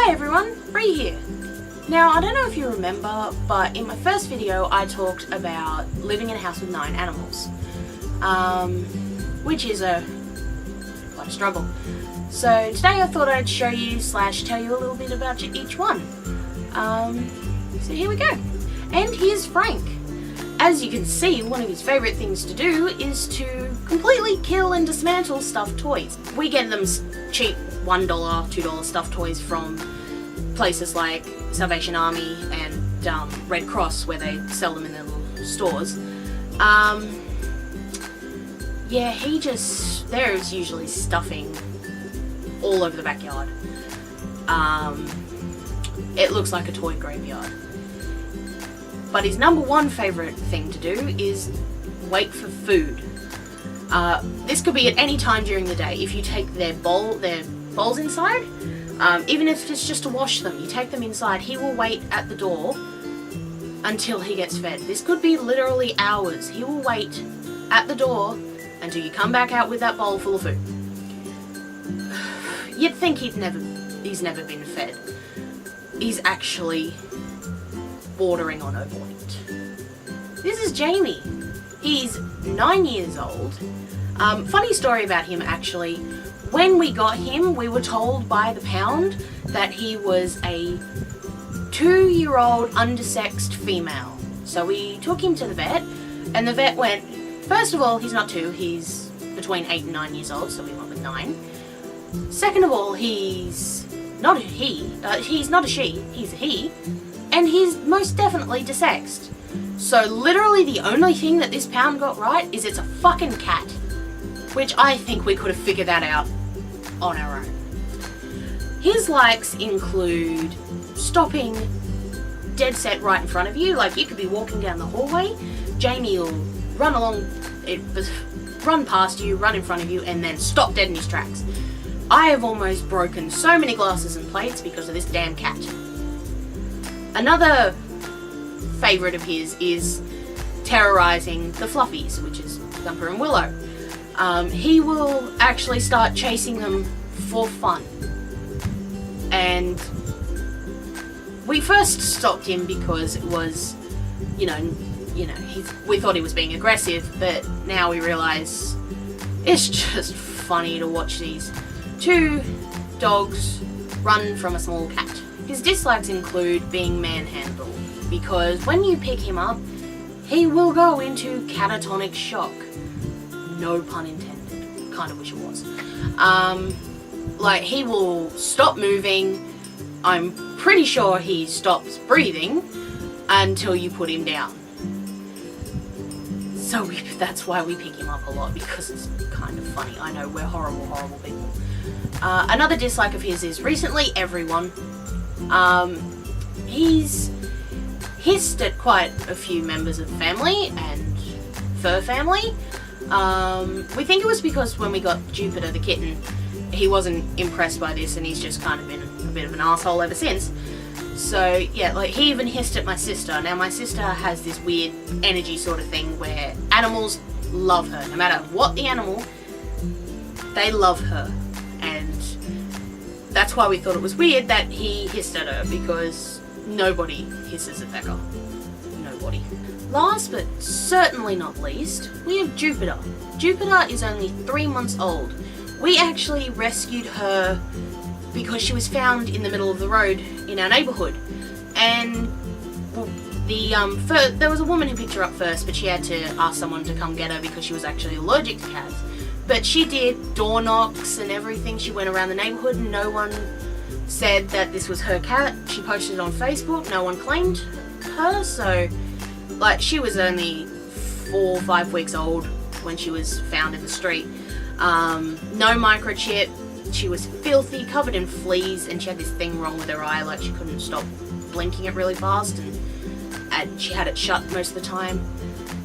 Hey everyone, Bree here. Now, I don't know if you remember, but in my first video I talked about living in a house with 9 animals, which is quite a struggle. So today I thought I'd show you / tell you a little bit about each one. So here we go. And here's Frank. As you can see, one of his favourite things to do is to completely kill and dismantle stuffed toys. We get them cheap $1, $2 stuffed toys from places like Salvation Army and Red Cross, where they sell them in their little stores. Yeah, there's usually stuffing all over the backyard. It looks like a toy graveyard. But his number one favourite thing to do is wait for food. This could be at any time during the day. If you take their bowls inside, even if it's just to wash them, you take them inside, he will wait at the door until he gets fed. This could be literally hours. He will wait at the door until you come back out with that bowl full of food. You'd think he's never been fed. He's actually bordering on overweight. This is Jamie. He's 9 years old. Funny story about him actually. When we got him, we were told by the pound that he was a 2-year-old undersexed female. So we took him to the vet, and the vet went, first of all, he's not 2, he's between 8 and 9 years old, so we went with 9. Second of all, he's not a he, he's not a she, he's a he, and he's most definitely desexed. So literally the only thing that this pound got right is it's a fucking cat. Which I think we could have figured that out on our own. His likes include stopping dead set right in front of you. Like, you could be walking down the hallway, Jamie will run past you, run in front of you, and then stop dead in his tracks. I have almost broken so many glasses and plates because of this damn cat. Another favourite of his is terrorising the fluffies, which is Thumper and Willow. He will actually start chasing them for fun. And we first stopped him because it was, we thought he was being aggressive, but now we realise it's just funny to watch these 2 dogs run from a small cat. His dislikes include being manhandled, because when you pick him up, he will go into catatonic shock. No pun intended. Kind of wish it was. Like, he will stop moving. I'm pretty sure he stops breathing until you put him down. So that's why we pick him up a lot, because it's kind of funny. I know, we're horrible, horrible people. Another dislike of his is recently everyone. He's hissed at quite a few members of the family and fur family. We think it was because when we got Jupiter the kitten, he wasn't impressed by this, and he's just kind of been a bit of an asshole ever since. So yeah, like, he even hissed at my sister. Now, my sister has this weird energy sort of thing where animals love her. No matter what the animal, they love her. And that's why we thought it was weird that he hissed at her, because nobody hisses at that girl. Nobody. Last but certainly not least, we have Jupiter. Jupiter is only 3 months old. We actually rescued her because she was found in the middle of the road in our neighbourhood. And there was a woman who picked her up first, but she had to ask someone to come get her because she was actually allergic to cats. But she did door knocks and everything. She went around the neighbourhood and no one said that this was her cat. She posted it on Facebook. No one claimed her, so like, she was only 4 or 5 weeks old when she was found in the street. No microchip. She was filthy, covered in fleas, and she had this thing wrong with her eye, like she couldn't stop blinking it really fast, and she had it shut most of the time.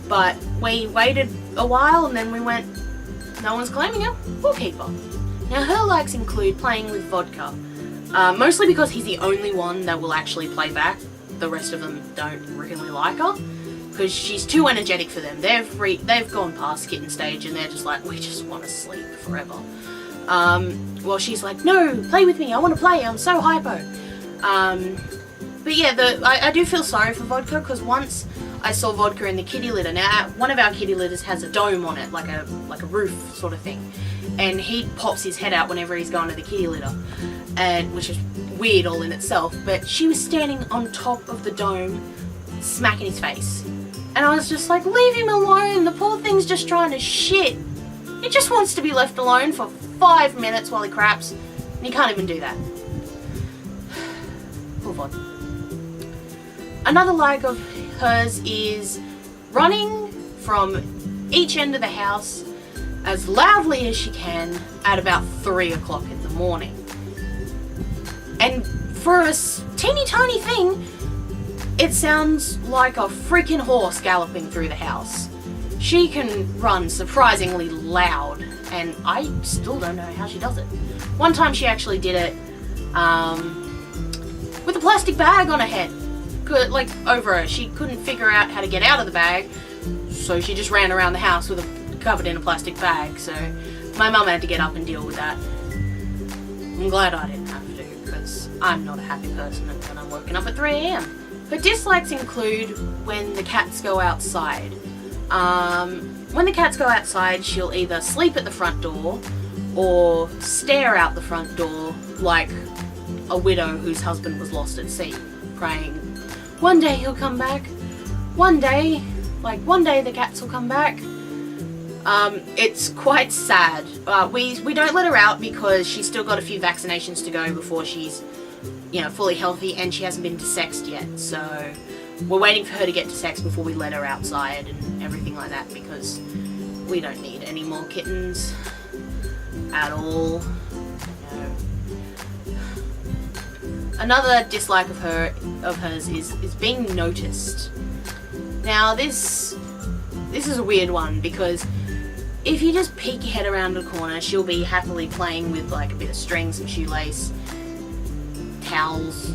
But we waited a while, and then we went, no one's claiming her, we'll keep her. Now, her likes include playing with vodka, mostly because he's the only one that will actually play back. The rest of them don't really like her, because she's too energetic for them. They've gone past kitten stage, and they're just like, we just want to sleep forever. Well, she's like, no, play with me, I want to play, I'm so hypo. But yeah, I do feel sorry for Vodka, because once I saw Vodka in the kitty litter. Now, one of our kitty litters has a dome on it, like a roof sort of thing, and he pops his head out whenever he's going to the kitty litter, and which is weird all in itself. But she was standing on top of the dome, smacking his face, and I was just like, leave him alone. The poor thing's just trying to shit. He just wants to be left alone for 5 minutes while he craps, and he can't even do that. Poor Vodka. Another like of hers is running from each end of the house as loudly as she can at about 3 o'clock in the morning. And for a teeny tiny thing, it sounds like a freaking horse galloping through the house. She can run surprisingly loud, and I still don't know how she does it. One time she actually did it with a plastic bag on her head. Like over her. She couldn't figure out how to get out of the bag, so she just ran around the house with covered in a plastic bag. So my mum had to get up and deal with that. I'm glad I didn't have to, because I'm not a happy person when I'm woken up at 3 a.m. Her dislikes include when the cats go outside. When the cats go outside, she'll either sleep at the front door or stare out the front door like a widow whose husband was lost at sea, praying, one day he'll come back. One day the cats will come back. It's quite sad. We don't let her out because she's still got a few vaccinations to go before she's, fully healthy, and she hasn't been desexed yet. So we're waiting for her to get desexed before we let her outside and everything like that, because we don't need any more kittens at all. Another dislike of hers is being noticed. Now this is a weird one, because if you just peek your head around the corner, she'll be happily playing with like a bit of string, some shoelace, towels.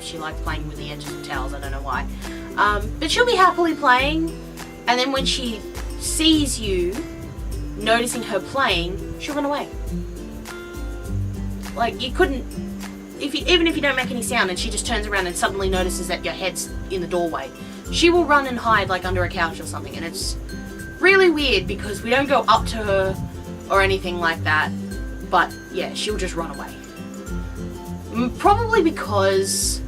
She likes playing with the edges of towels, I don't know why. But she'll be happily playing, and then when she sees you noticing her playing, she'll run away. Like, you couldn't, even if you don't make any sound and she just turns around and suddenly notices that your head's in the doorway, she will run and hide like under a couch or something, and it's really weird because we don't go up to her or anything like that, but yeah, she'll just run away. Probably because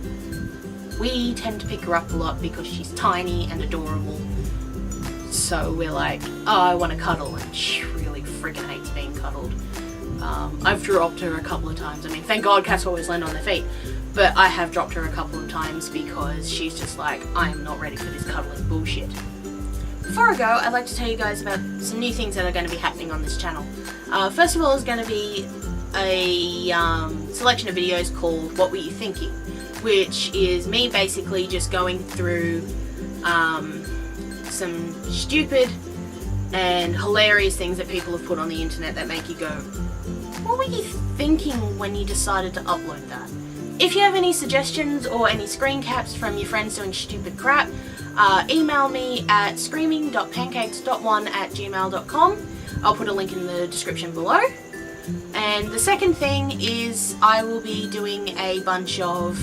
we tend to pick her up a lot because she's tiny and adorable, so we're like, oh, I want to cuddle, and she really freaking hates being cuddled. I've dropped her a couple of times. I mean, thank God cats always land on their feet, but I have dropped her a couple of times because she's just like, I'm not ready for this cuddling bullshit. Before I go, I'd like to tell you guys about some new things that are going to be happening on this channel. First of all, is going to be a selection of videos called What Were You Thinking?, which is me basically just going through some stupid and hilarious things that people have put on the internet that make you go, what were you thinking when you decided to upload that? If you have any suggestions or any screen caps from your friends doing stupid crap, email me at screaming.pancakes.1@gmail.com. I'll put a link in the description below. And the second thing is I will be doing a bunch of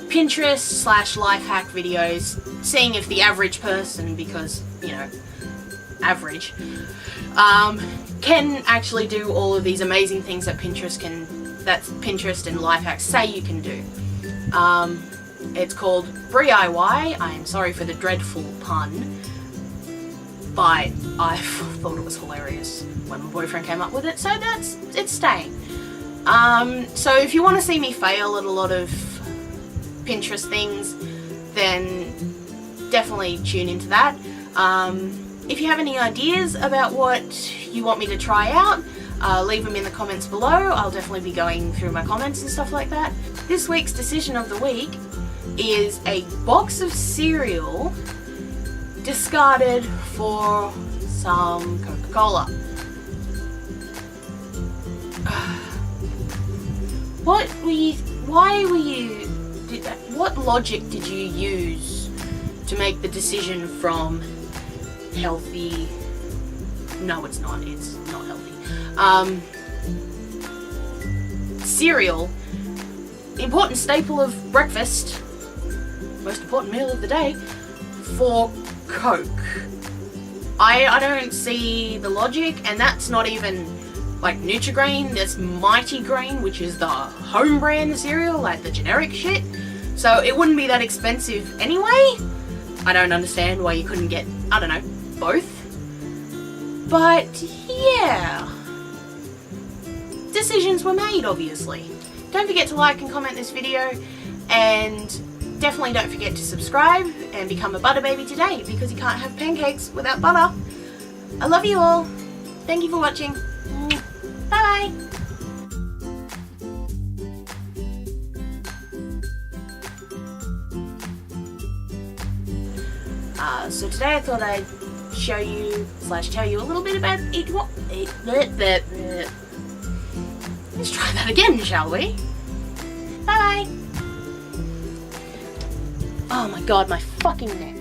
Pinterest/life hack videos, seeing if the average person, because, average, can actually do all of these amazing things that Pinterest and life hacks say you can do. It's called BRIIY. I am sorry for the dreadful pun, but I thought it was hilarious when my boyfriend came up with it, so it's staying. So if you want to see me fail at a lot of Pinterest things, then definitely tune into that. If you have any ideas about what you want me to try out, leave them in the comments below. I'll definitely be going through my comments and stuff like that. This week's decision of the week is a box of cereal discarded for some Coca-Cola. What logic did you use to make the decision from healthy? No, it's not healthy. Cereal important staple of breakfast, most important meal of the day, for Coke. I don't see the logic, and that's not even like Nutri-Grain, that's Mighty Grain, which is the home brand cereal, like the generic shit. So it wouldn't be that expensive anyway. I don't understand why you couldn't get, I don't know, both. But yeah, decisions were made, obviously. Don't forget to like and comment this video, and definitely don't forget to subscribe and become a butter baby today, because you can't have pancakes without butter. I love you all. Thank you for watching. Bye bye. So today I thought I'd show you / tell you a little bit about let's try that again, shall we? Bye bye. Oh my god, my fucking neck.